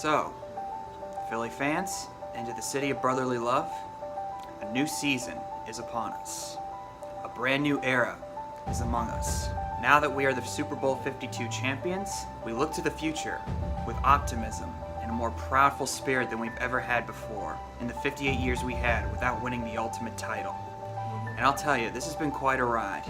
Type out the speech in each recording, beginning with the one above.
So, Philly fans, into the city of brotherly love, a new season is upon us. A brand new era is among us. Now that we are the Super Bowl 52 champions, we look to the future with optimism and a more proudful spirit than we've ever had before in the 58 years we had without winning the ultimate title. And I'll tell you, this has been quite a ride.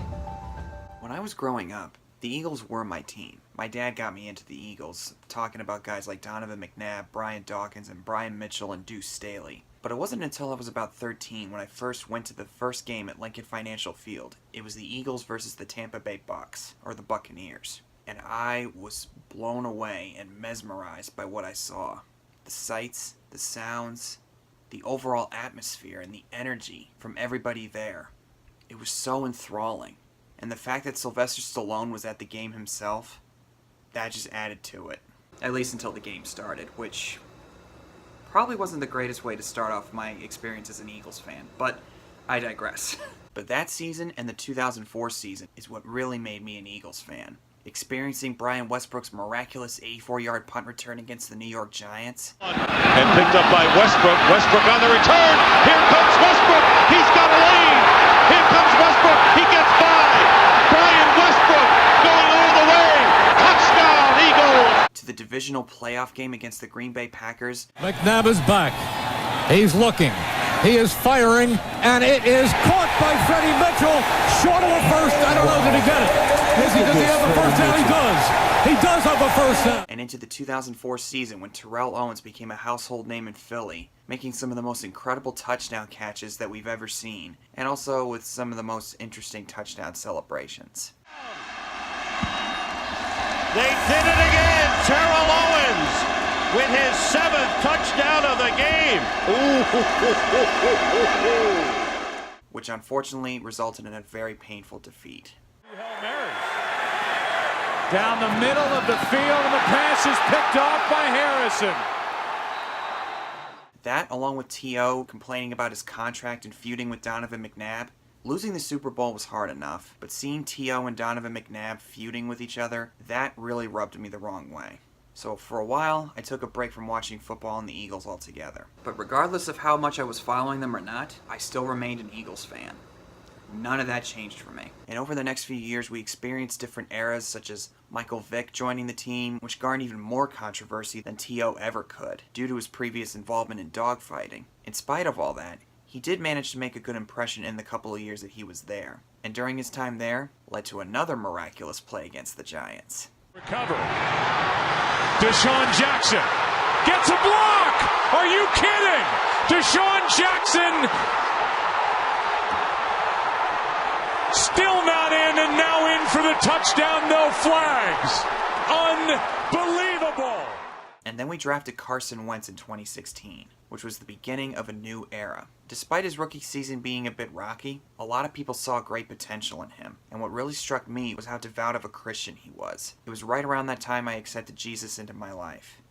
When I was growing up, the Eagles were my team. My dad got me into the Eagles, talking about guys like Donovan McNabb, Brian Dawkins, and Brian Mitchell and Deuce Staley. But it wasn't until I was about 13 when I first went to the first game at Lincoln Financial Field. It was the Eagles versus the Tampa Bay Bucks, or the Buccaneers. And I was blown away and mesmerized by what I saw. The sights, the sounds, the overall atmosphere, and the energy from everybody there. It was so enthralling. And the fact that Sylvester Stallone was at the game himself, that just added to it. At least until the game started, which probably wasn't the greatest way to start off my experience as an Eagles fan, but I digress. But that season and the 2004 season is what really made me an Eagles fan. Experiencing Brian Westbrook's miraculous 84-yard punt return against the New York Giants. And picked up by Westbrook. Westbrook on the return. Here comes Westbrook. He's got a lead. Here comes Westbrook. He gets by. Brian Westbrook going all the way. Touchdown, Eagles. To the divisional playoff game against the Green Bay Packers. McNabb is back. He's looking. He is firing, and it is caught by Freddie Mitchell. Short of a first. I don't know. Did he get it? Does he have a first down? He does. He does have a first down. And into the 2004 season when Terrell Owens became a household name in Philly, making some of the most incredible touchdown catches that we've ever seen, and also with some of the most interesting touchdown celebrations. They did it again. Terrell Owens with his 7th touchdown of the game. Which unfortunately resulted in a very painful defeat. Down the middle of the field, and the pass is picked off by Harrison. That, along with T.O. complaining about his contract and feuding with Donovan McNabb, losing the Super Bowl was hard enough, but seeing T.O. and Donovan McNabb feuding with each other, that really rubbed me the wrong way. So for a while, I took a break from watching football and the Eagles altogether. But regardless of how much I was following them or not, I still remained an Eagles fan. None of that changed for me. And over the next few years, we experienced different eras, such as Michael Vick joining the team, which garnered even more controversy than T.O. ever could, due to his previous involvement in dogfighting. In spite of all that, he did manage to make a good impression in the couple of years that he was there. And during his time there, led to another miraculous play against the Giants. Recover. Deshaun Jackson gets a block! Are you kidding? Deshaun Jackson still not in, and now in for the touchdown, no flags. Unbelievable. And then we drafted Carson Wentz in 2016, which was the beginning of a new era. Despite his rookie season being a bit rocky, a lot of people saw great potential in him. And what really struck me was how devout of a Christian he was. It was right around that time I accepted Jesus into my life.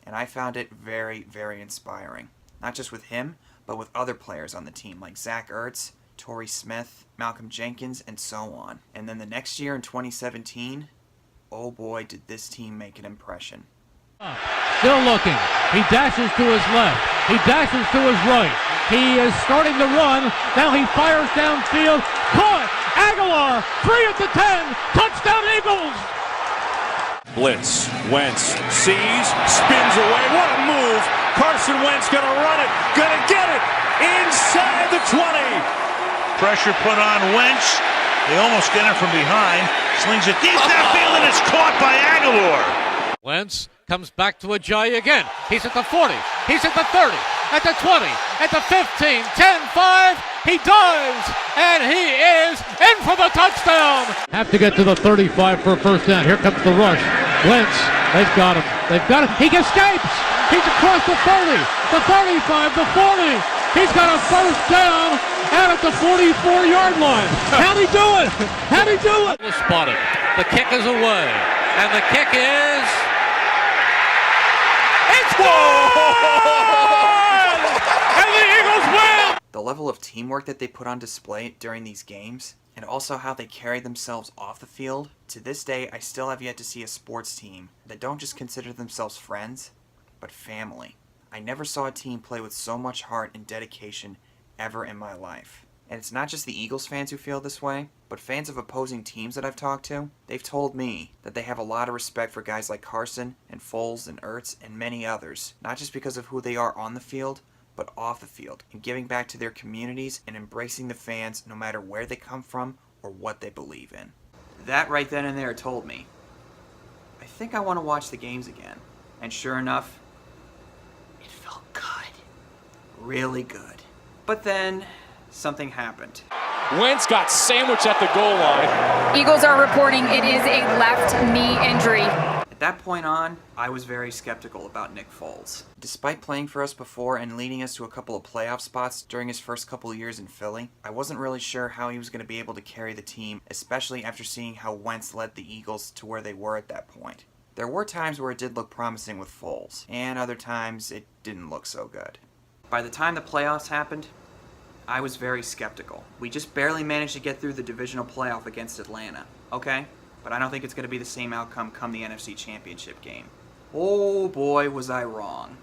And I found it very, very inspiring. Not just with him, but with other players on the team like Zach Ertz, Torrey Smith, Malcolm Jenkins, and so on. And then the next year in 2017, oh boy did this team make an impression. Still looking. He dashes to his left. He dashes to his right. He is starting to run. Now he fires downfield. Caught! Aguilar! 3 at the 10! Touchdown Eagles! Blitz. Wentz sees, spins away. What a move. Carson Wentz gonna run it. Gonna get it. Inside the 20. Pressure put on Wentz. They almost get him from behind. Slings it deep downfield, and it's caught by Aguilar. Wentz comes back to Ajayi again. He's at the 40. He's at the 30. At the 20. At the 15. 10-5. He dives. And he is in for the touchdown. Have to get to the 35 for a first down. Here comes the rush. Wentz. They've got him. They've got him. He escapes. He's across the 30. The 35. The 40. He's got a first down out at the 44-yard line. How'd he do it? How'd he do it? Spotted. The kick is away. And the kick is... It's gone! And the Eagles win! The level of teamwork that they put on display during these games, and also how they carried themselves off the field, to this day I still have yet to see a sports team that don't just consider themselves friends, but family. I never saw a team play with so much heart and dedication ever in my life. And it's not just the Eagles fans who feel this way, but fans of opposing teams that I've talked to. They've told me that they have a lot of respect for guys like Carson and Foles and Ertz and many others, not just because of who they are on the field, but off the field, and giving back to their communities and embracing the fans no matter where they come from or what they believe in. That right then and there told me, I think I want to watch the games again. And sure enough, it felt good. Really good. But then, something happened. Wentz got sandwiched at the goal line. Eagles are reporting it is a left knee injury. At that point on, I was very skeptical about Nick Foles. Despite playing for us before and leading us to a couple of playoff spots during his first couple of years in Philly, I wasn't really sure how he was going to be able to carry the team, especially after seeing how Wentz led the Eagles to where they were at that point. There were times where it did look promising with Foles, and other times it didn't look so good. By the time the playoffs happened, I was very skeptical. We just barely managed to get through the divisional playoff against Atlanta, okay? But I don't think it's going to be the same outcome come the NFC Championship game. Oh boy, was I wrong.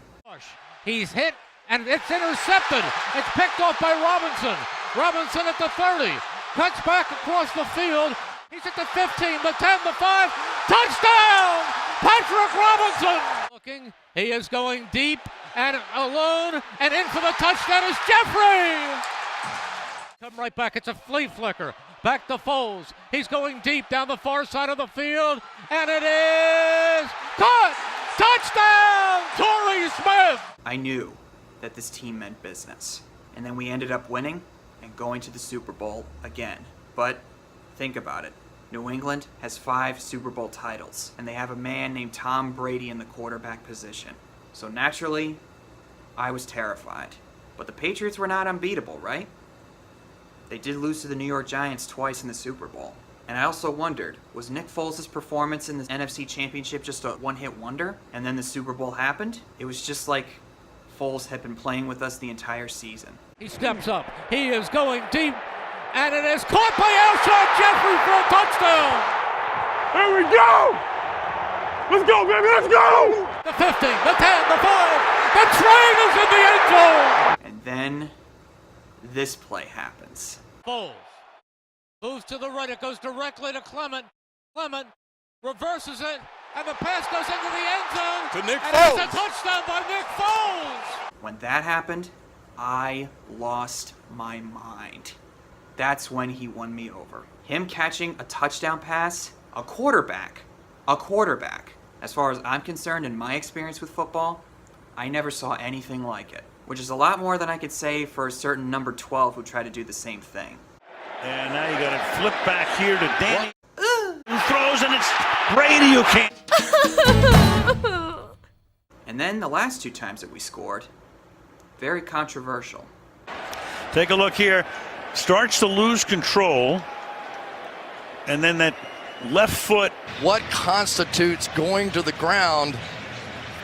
He's hit, and it's intercepted. It's picked off by Robinson. Robinson at the 30. Cuts back across the field. He's at the 15, the 10, the 5. Touchdown! Patrick Robinson! Looking, he is going deep and alone, and in for the touchdown is Jeffrey! Come right back, it's a flea flicker. Back to Foles. He's going deep down the far side of the field, and it is caught! Touchdown! Torrey Smith! I knew that this team meant business. And then we ended up winning and going to the Super Bowl again. But think about it. New England has 5 Super Bowl titles, and they have a man named Tom Brady in the quarterback position. So naturally, I was terrified. But the Patriots were not unbeatable, right? They did lose to the New York Giants twice in the Super Bowl. And I also wondered, was Nick Foles' performance in the NFC Championship just a one-hit wonder? And then the Super Bowl happened? It was just like Foles had been playing with us the entire season. He steps up. He is going deep, and it is caught by Alshon Jeffrey for a touchdown! Here we go! Let's go, baby, let's go! The 15, the 10, the 5, the train is in the end zone! And then this play happens. Foles moves to the right, it goes directly to Clement. Clement reverses it, and the pass goes into the end zone. To Nick and Foles. it's a touchdown by Nick Foles! When that happened, I lost my mind. That's when he won me over. Him catching a touchdown pass, a quarterback. As far as I'm concerned, in my experience with football, I never saw anything like it. Which is a lot more than I could say for a certain number 12 who tried to do the same thing. And now you got to flip back here to Danny. Who throws, and it's Brady who can't. And then the last 2 times that we scored, very controversial. Take a look here. Starts to lose control. And then that left foot. What constitutes going to the ground?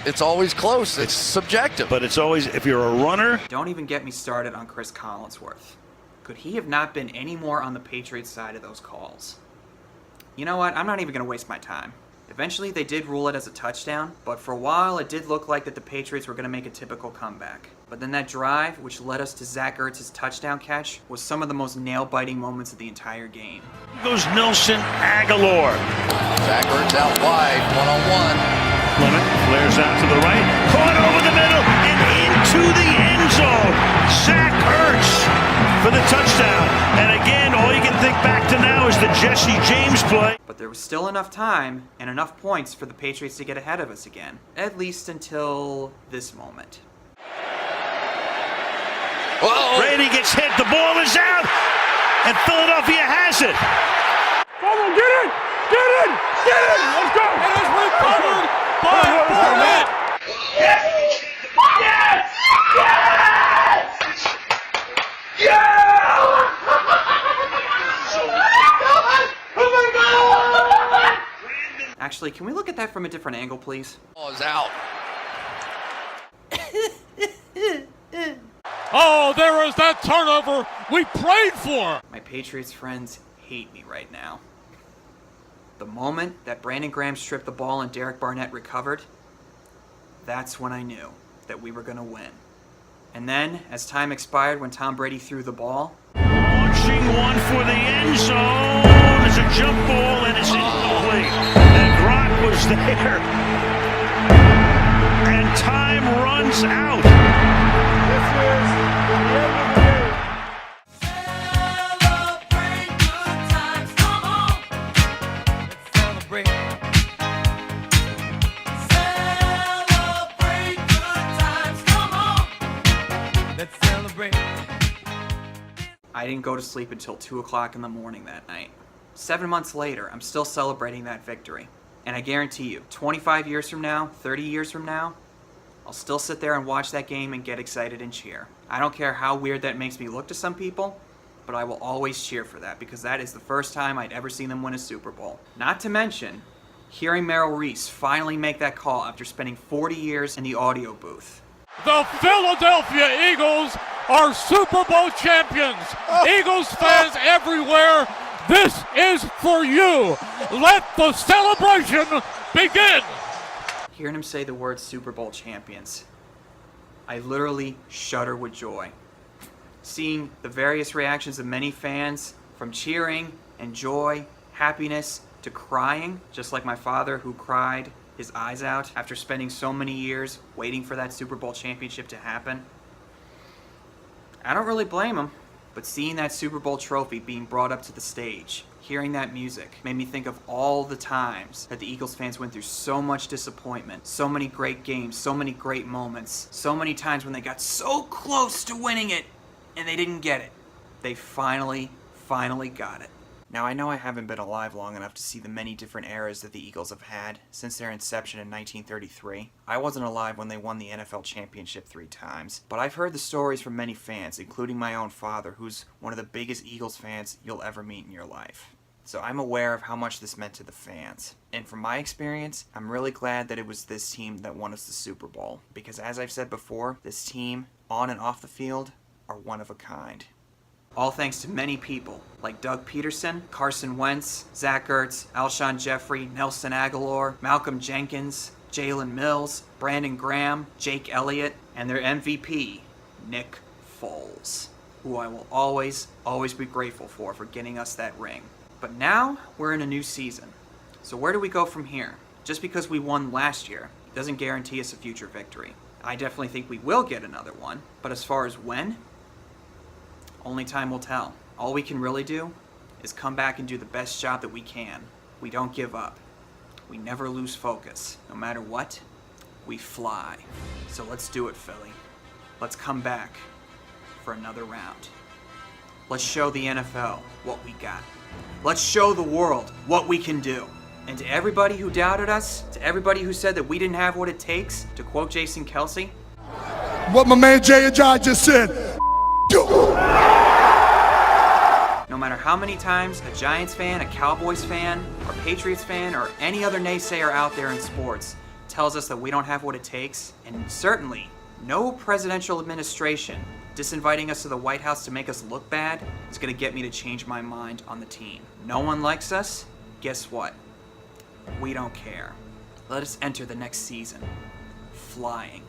It's always close. It's subjective. But it's always, if you're a runner. Don't even get me started on Chris Collinsworth. Could he have not been any more on the Patriots side of those calls? You know what? I'm not even going to waste my time. Eventually, they did rule it as a touchdown, but for a while, it did look like that the Patriots were going to make a typical comeback. But then that drive, which led us to Zach Ertz's touchdown catch, was some of the most nail-biting moments of the entire game. Goes Nelson Aguilar. Zach Ertz out wide, one-on-one. Clement flares out to the right. Caught over the middle and into the end zone. Zach Ertz for the touchdown. And again, all you can think back to now is the Jesse James play. But there was still enough time and enough points for the Patriots to get ahead of us again. At least until this moment. Uh-oh. Brady gets hit. The ball is out. And Philadelphia has it. Come on, get it! Get it! Get it! Let's go! It is recovered by Fournette! Yes! Yes! Yes! Yeah! Oh my God! Actually, can we look at that from a different angle, please? Ball is out. Oh, there is that turnover we prayed for! My Patriots friends hate me right now. The moment that Brandon Graham stripped the ball and Derek Barnett recovered, that's when I knew that we were going to win. And then, as time expired when Tom Brady threw the ball, Launching one for the end zone. It's a jump ball and it's incomplete. And Gronk was there. And time runs out. This is the end of the game. Celebrate good times, come on. Let's celebrate. Celebrate good times, come on. Let's celebrate. I didn't go to sleep until 2 o'clock in the morning that night. 7 months later, I'm still celebrating that victory. And I guarantee you, 25 years from now, 30 years from now, I'll still sit there and watch that game and get excited and cheer. I don't care how weird that makes me look to some people, but I will always cheer for that because that is the first time I'd ever seen them win a Super Bowl. Not to mention, hearing Merrill Reese finally make that call after spending 40 years in the audio booth. The Philadelphia Eagles are Super Bowl champions. Eagles fans everywhere, this is for you. Let the celebration begin. Hearing him say the word Super Bowl champions, I literally shudder with joy. Seeing the various reactions of many fans, from cheering and joy, happiness, to crying, just like my father who cried his eyes out after spending so many years waiting for that Super Bowl championship to happen. I don't really blame him, but seeing that Super Bowl trophy being brought up to the stage, hearing that music, made me think of all the times that the Eagles fans went through so much disappointment, so many great games, so many great moments, so many times when they got so close to winning it and they didn't get it. They finally got it. Now, I know I haven't been alive long enough to see the many different eras that the Eagles have had since their inception in 1933. I wasn't alive when they won the NFL championship 3 times, but I've heard the stories from many fans, including my own father, who's one of the biggest Eagles fans you'll ever meet in your life. So I'm aware of how much this meant to the fans. And from my experience, I'm really glad that it was this team that won us the Super Bowl, because as I've said before, this team, on and off the field, are one of a kind. All thanks to many people, like Doug Peterson, Carson Wentz, Zach Ertz, Alshon Jeffrey, Nelson Aguilar, Malcolm Jenkins, Jalen Mills, Brandon Graham, Jake Elliott, and their MVP, Nick Foles, who I will always be grateful for getting us that ring. But now, we're in a new season. So where do we go from here? Just because we won last year doesn't guarantee us a future victory. I definitely think we will get another one, but as far as when, only time will tell. All we can really do is come back and do the best job that we can. We don't give up. We never lose focus. No matter what, we fly. So let's do it, Philly. Let's come back for another round. Let's show the NFL what we got. Let's show the world what we can do. And to everybody who doubted us, to everybody who said that we didn't have what it takes, to quote Jason Kelsey, what my man Jay and John just said, no matter how many times a Giants fan, a Cowboys fan, or Patriots fan, or any other naysayer out there in sports tells us that we don't have what it takes, and certainly no presidential administration disinviting us to the White House to make us look bad is going to get me to change my mind on the team. No one likes us? Guess what? We don't care. Let us enter the next season flying.